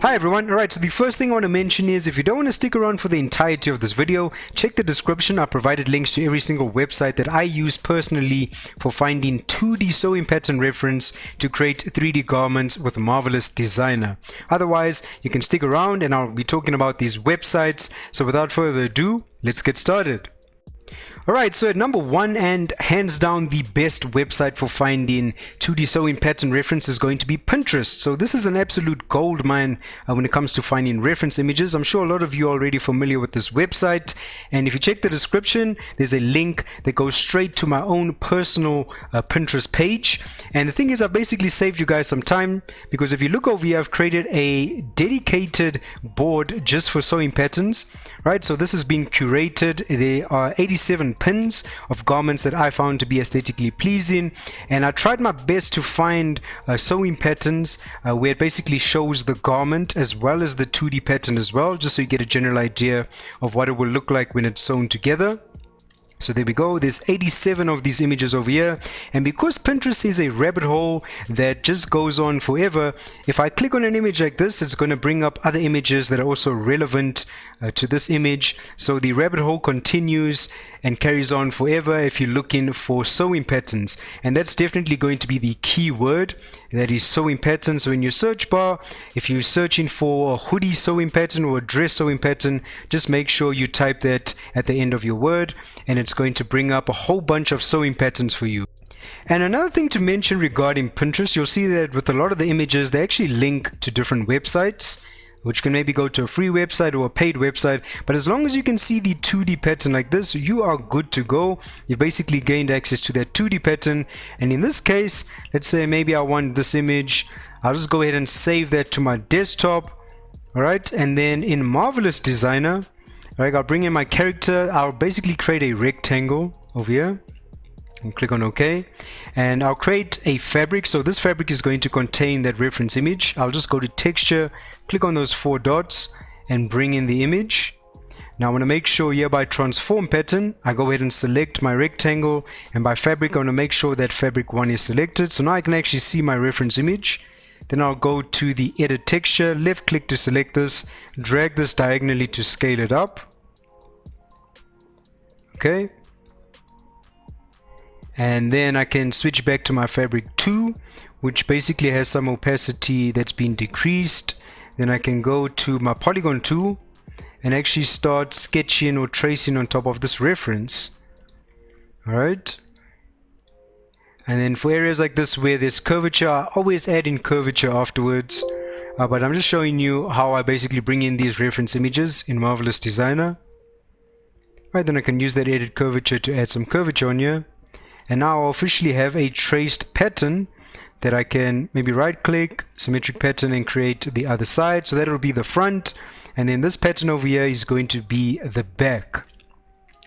Hi everyone, alright, so the first thing I want to mention is if you don't want to stick around for the entirety of this video, check the description. I provided links to every single website that I use personally for finding 2D sewing pattern reference to create 3D garments with Marvelous Designer. Otherwise, you can stick around and I'll be talking about these websites. So without further ado, let's get started. Alright, so at number one and hands down the best website for finding 2D sewing pattern reference is going to be Pinterest. So this is an absolute gold mine when it comes to finding reference images. I'm sure a lot of you are already familiar with this website, and if you check the description, there's a link that goes straight to my own personal Pinterest page. And the thing is, I've basically saved you guys some time, because if you look over here, I've created a dedicated board just for sewing patterns, right? So this has been curated. There are 87 pins of garments that I found to be aesthetically pleasing, and I tried my best to find sewing patterns where it basically shows the garment as well as the 2D pattern as well, just so you get a general idea of what it will look like when it's sewn together. So there we go, there's 87 of these images over here, and because Pinterest is a rabbit hole that just goes on forever, if I click on an image like this, it's going to bring up other images that are also relevant to this image. So the rabbit hole continues and carries on forever if you're looking for sewing patterns, and that's definitely going to be the key word, that is sewing patterns. So in your search bar, if you're searching for a hoodie sewing pattern or a dress sewing pattern, just make sure you type that at the end of your word, and it's going to bring up a whole bunch of sewing patterns for you. And another thing to mention regarding Pinterest, you'll see that with a lot of the images, they actually link to different websites, which can maybe go to a free website or a paid website. But as long as you can see the 2D pattern like this, you are good to go. You've basically gained access to that 2D pattern. And in this case, let's say maybe I want this image. I'll just go ahead and save that to my desktop. All right, and then in Marvelous Designer, alright, I'll bring in my character. I'll basically create a rectangle over here and click on OK, and I'll create a fabric. So this fabric is going to contain that reference image. I'll just go to texture, click on those 4 dots and bring in the image. Now I want to make sure here by transform pattern, I go ahead and select my rectangle, and by fabric I want to make sure that fabric 1 is selected. So now I can actually see my reference image. Then I'll go to the edit texture, left click to select this, drag this diagonally to scale it up. Okay, and then I can switch back to my fabric 2, which basically has some opacity that's been decreased. Then I can go to my polygon tool and actually start sketching or tracing on top of this reference. Alright, and then for areas like this where there's curvature, I always add in curvature afterwards, but I'm just showing you how I basically bring in these reference images in Marvelous Designer. Right, then I can use that edit curvature to add some curvature on here, and now I officially have a traced pattern that I can maybe right click, symmetric pattern, and create the other side. So that will be the front, and then this pattern over here is going to be the back.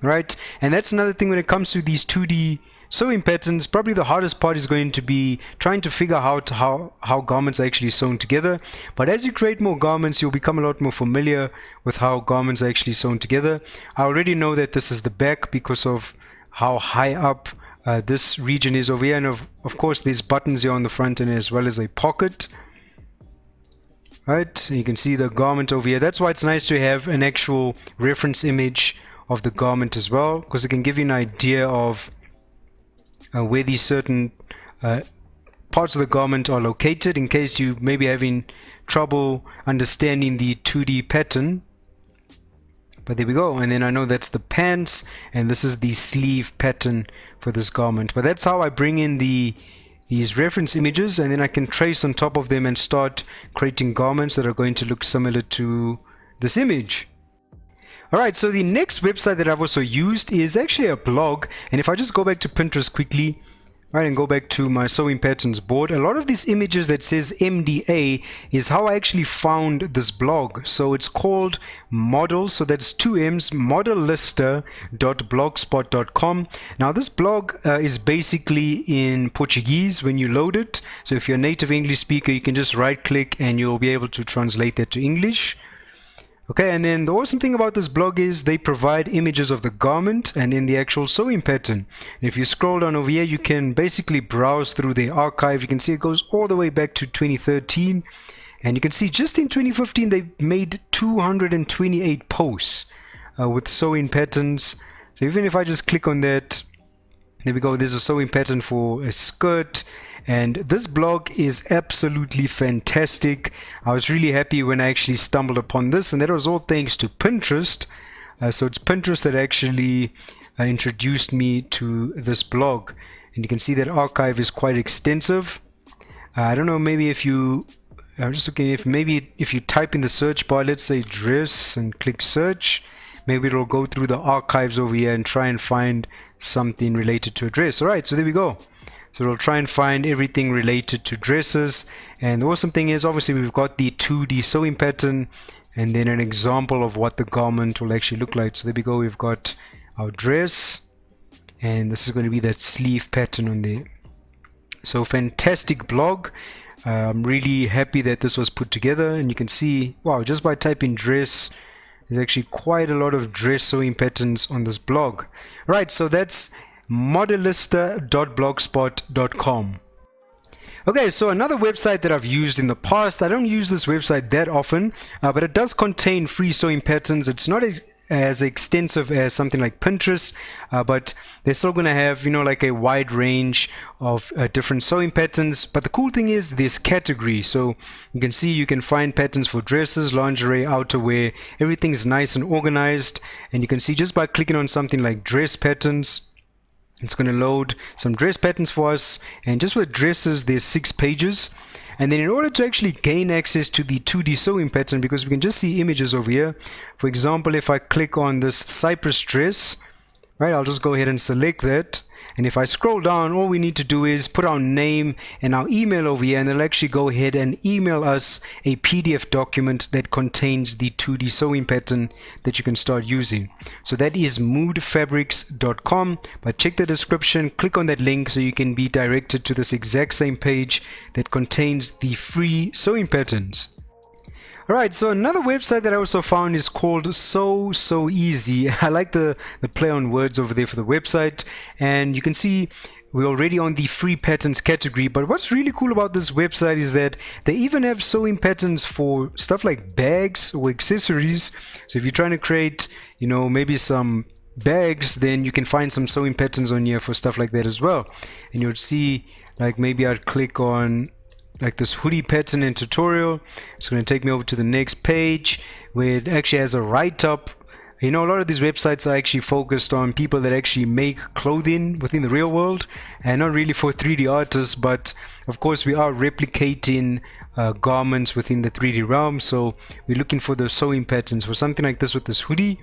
Right, and that's another thing when it comes to these 2D sewing patterns. Probably the hardest part is going to be trying to figure out how garments are actually sewn together. But as you create more garments, you'll become a lot more familiar with how garments are actually sewn together. I already know that this is the back because of how high up this region is over here, and of course there's buttons here on the front and as well as a pocket. Right, you can see the garment over here. That's why it's nice to have an actual reference image of the garment as well, because it can give you an idea of where these certain parts of the garment are located, in case you may be having trouble understanding the 2D pattern. But there we go, and then I know that's the pants, and this is the sleeve pattern for this garment. But that's how I bring in these reference images, and then I can trace on top of them and start creating garments that are going to look similar to this image. Alright, so the next website that I've also used is actually a blog, and if I just go back to Pinterest quickly, right, and go back to my sewing patterns board, a lot of these images that says MDA is how I actually found this blog. So it's called Models, so that's 2 M's, MMODELISTA.blogspot.com. Now this blog is basically in Portuguese when you load it, so if you're a native English speaker, you can just right click and you'll be able to translate that to English. Okay, and then the awesome thing about this blog is they provide images of the garment and then the actual sewing pattern. And if you scroll down over here, you can basically browse through the archive. You can see it goes all the way back to 2013. And you can see just in 2015 they made 228 posts with sewing patterns. So even if I just click on that, there we go, there's a sewing pattern for a skirt. And this blog is absolutely fantastic. I was really happy when I actually stumbled upon this, and that was all thanks to Pinterest. So it's Pinterest that actually introduced me to this blog. And you can see that archive is quite extensive. I don't know, maybe if you, I'm just looking, if maybe if you type in the search bar, let's say dress, and click search, maybe it'll go through the archives over here and try and find something related to a dress. Alright, so there we go. So it'll try and find everything related to dresses. And the awesome thing is, obviously we've got the 2D sewing pattern and then an example of what the garment will actually look like. So there we go, we've got our dress, and this is going to be that sleeve pattern on there. So fantastic blog. I'm really happy that this was put together, and you can see, wow, just by typing dress, there's actually quite a lot of dress sewing patterns on this blog. Right, so that's MMODELISTA.blogspot.com. Okay, so another website that I've used in the past, I don't use this website that often, but it does contain free sewing patterns. It's not as extensive as something like Pinterest, but they're still going to have, you know, like a wide range of different sewing patterns. But the cool thing is this category. So you can see you can find patterns for dresses, lingerie, outerwear. Everything's nice and organized. And you can see just by clicking on something like dress patterns, it's going to load some dress patterns for us. And just with dresses, there's 6 pages. And then in order to actually gain access to the 2D sewing pattern, because we can just see images over here. For example, if I click on this cypress dress, right, I'll just go ahead and select that. And if I scroll down, all we need to do is put our name and our email over here, and it'll actually go ahead and email us a PDF document that contains the 2D sewing pattern that you can start using. So that is moodfabrics.com, but check the description, click on that link so you can be directed to this exact same page that contains the free sewing patterns. Alright, so another website that I also found is called Sewciety. I like the play on words over there for the website, and you can see we're already on the free patterns category. But what's really cool about this website is that they even have sewing patterns for stuff like bags or accessories. So if you're trying to create, you know, maybe some bags, then you can find some sewing patterns on here for stuff like that as well. And you'll see, like, maybe I'd click on like this hoodie pattern and tutorial. It's going to take me over to the next page where it actually has a write-up. You know, a lot of these websites are actually focused on people that actually make clothing within the real world, and not really for 3D artists, but of course we are replicating garments within the 3D realm. So we're looking for the sewing patterns for something like this with this hoodie.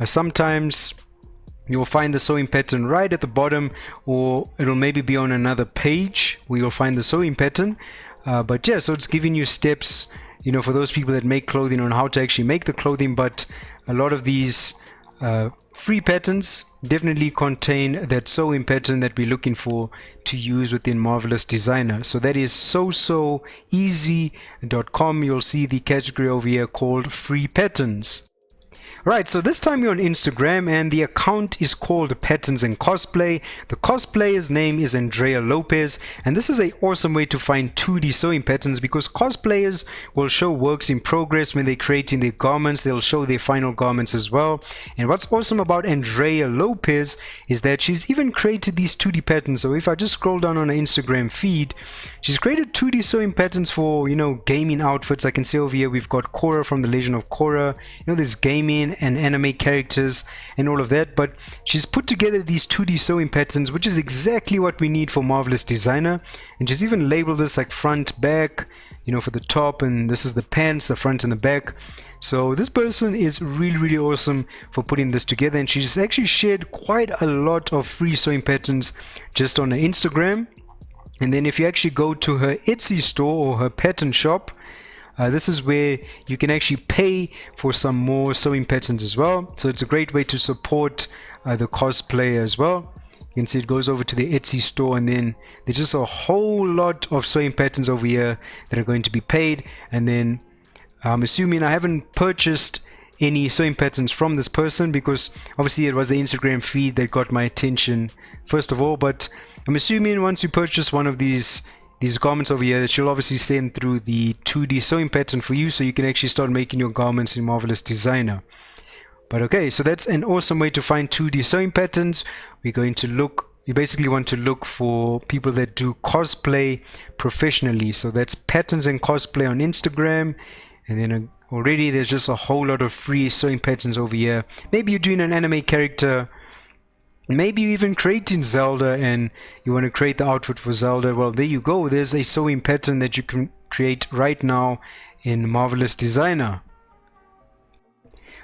Sometimes you'll find the sewing pattern right at the bottom, or it'll maybe be on another page where you'll find the sewing pattern. But yeah, so it's giving you steps, you know, for those people that make clothing on how to actually make the clothing. But a lot of these free patterns definitely contain that sewing pattern that we're looking for to use within Marvelous Designer. So that is sewciety.com. You'll see the category over here called free patterns. Right, so this time we're on Instagram, and the account is called Patterns and Cosplay. The cosplayer's name is Andrea Lopez, and this is an awesome way to find 2D sewing patterns, because cosplayers will show works in progress when they're creating their garments. They'll show their final garments as well. And what's awesome about Andrea Lopez is that she's even created these 2D patterns. So if I just scroll down on her Instagram feed, she's created 2D sewing patterns for, you know, gaming outfits. I can see over here we've got Korra from the Legend of Korra. You know, there's gaming and anime characters and all of that, but she's put together these 2D sewing patterns, which is exactly what we need for Marvelous Designer. And she's even labeled this like front, back, you know, for the top, and this is the pants, the front and the back. So this person is really awesome for putting this together, and she's actually shared quite a lot of free sewing patterns just on her Instagram. And then if you actually go to her Etsy store or her pattern shop, this is where you can actually pay for some more sewing patterns as well. So it's a great way to support the cosplayer as well. You can see it goes over to the Etsy store, and then there's just a whole lot of sewing patterns over here that are going to be paid. And then I'm assuming I haven't purchased any sewing patterns from this person, because obviously it was the Instagram feed that got my attention first of all. But I'm assuming once you purchase one of these these garments over here that she'll obviously send through the 2D sewing pattern for you, so you can actually start making your garments in Marvelous Designer. But okay, so that's an awesome way to find 2D sewing patterns. We're going to look, you basically want to look for people that do cosplay professionally. So that's patterns and cosplay on Instagram. And then already there's just a whole lot of free sewing patterns over here. Maybe you're doing an anime character. Maybe you're even creating Zelda and you want to create the outfit for Zelda. Well, there you go. There's a sewing pattern that you can create right now in Marvelous Designer.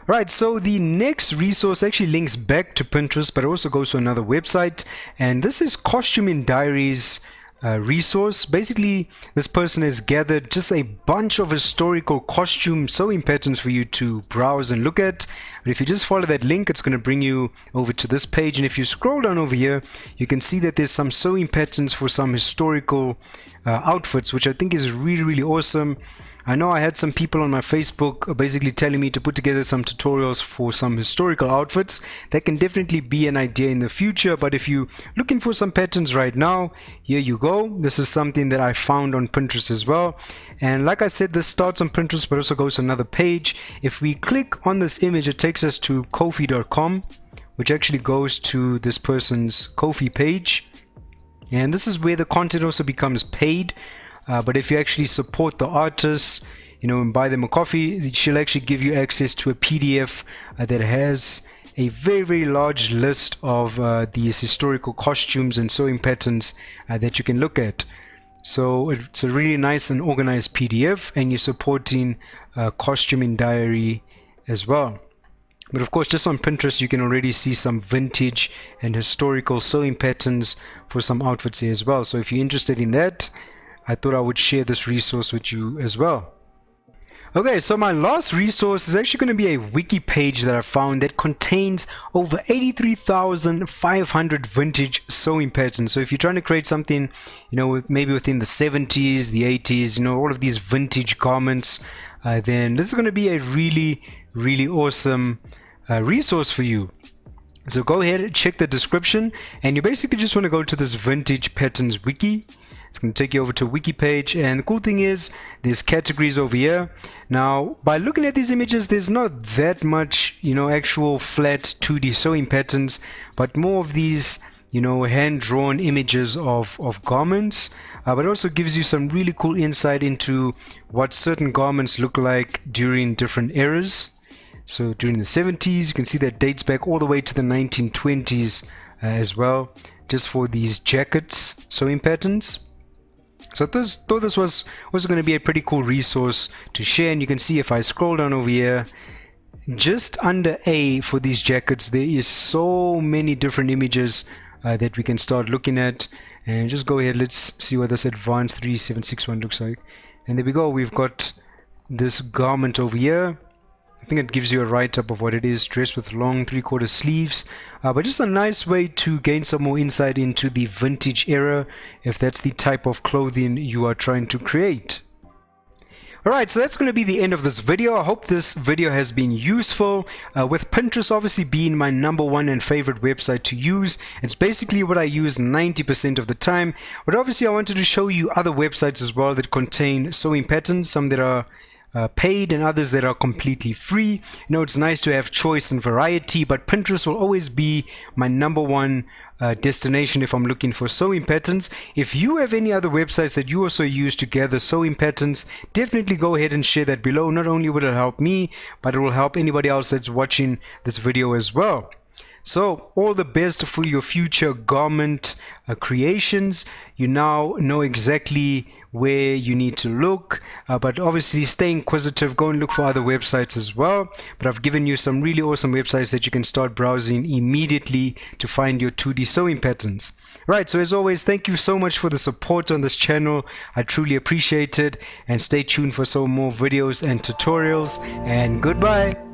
Right, so the next resource actually links back to Pinterest, but also goes to another website, and this is Costuming Diary's resource. Basically, this person has gathered just a bunch of historical costume sewing patterns for you to browse and look at. But if you just follow that link, it's going to bring you over to this page, and if you scroll down over here, you can see that there's some sewing patterns for some historical outfits, which I think is really awesome. I know I had some people on my Facebook basically telling me to put together some tutorials for some historical outfits. That can definitely be an idea in the future, but if you're looking for some patterns right now, here you go. This is something that I found on Pinterest as well. And like I said, this starts on Pinterest but also goes to another page. If we click on this image, it takes us to Ko-fi.com, which actually goes to this person's Ko-fi page. And this is where the content also becomes paid. But if you actually support the artists, you know, and buy them a coffee, she'll actually give you access to a PDF that has a very large list of these historical costumes and sewing patterns that you can look at. So it's a really nice and organized PDF, and you're supporting Costuming Diary as well. But of course, just on Pinterest, you can already see some vintage and historical sewing patterns for some outfits here as well. So if you're interested in that, I thought I would share this resource with you as well. Okay, so my last resource is actually going to be a wiki page that I found that contains over 83,500 vintage sewing patterns. So if you're trying to create something, you know, maybe within the 70s, the 80s, you know, all of these vintage garments, then this is going to be a really awesome resource for you. So go ahead and check the description, and you basically just want to go to this vintage patterns wiki. It's going to take you over to a wiki page, and the cool thing is there's categories over here. Now, by looking at these images, there's not that much, you know, actual flat 2D sewing patterns, but more of these, you know, hand-drawn images of garments. But it also gives you some really cool insight into what certain garments look like during different eras. So during the 70s, you can see that dates back all the way to the 1920s as well, just for these jackets sewing patterns. So I thought this was going to be a pretty cool resource to share. And you can see if I scroll down over here, just under A for these jackets, there is so many different images that we can start looking at. And just go ahead, let's see what this advanced 3761 looks like. And there we go, we've got this garment over here. I think it gives you a write-up of what it is, dressed with long 3/4 sleeves, but just a nice way to gain some more insight into the vintage era, if that's the type of clothing you are trying to create. Alright, so that's going to be the end of this video. I hope this video has been useful. With Pinterest obviously being my #1 and favorite website to use, it's basically what I use 90% of the time. But obviously I wanted to show you other websites as well that contain sewing patterns, some that are paid and others that are completely free. You know, it's nice to have choice and variety, but Pinterest will always be my #1 destination if I'm looking for sewing patterns. If you have any other websites that you also use to gather sewing patterns, definitely go ahead and share that below. Not only will it help me, but it will help anybody else that's watching this video as well. So all the best for your future garment creations. You now know exactly where you need to look, but obviously stay inquisitive, go and look for other websites as well. But I've given you some really awesome websites that you can start browsing immediately to find your 2D sewing patterns. Right, so as always, thank you so much for the support on this channel. I truly appreciate it, and stay tuned for some more videos and tutorials, and goodbye.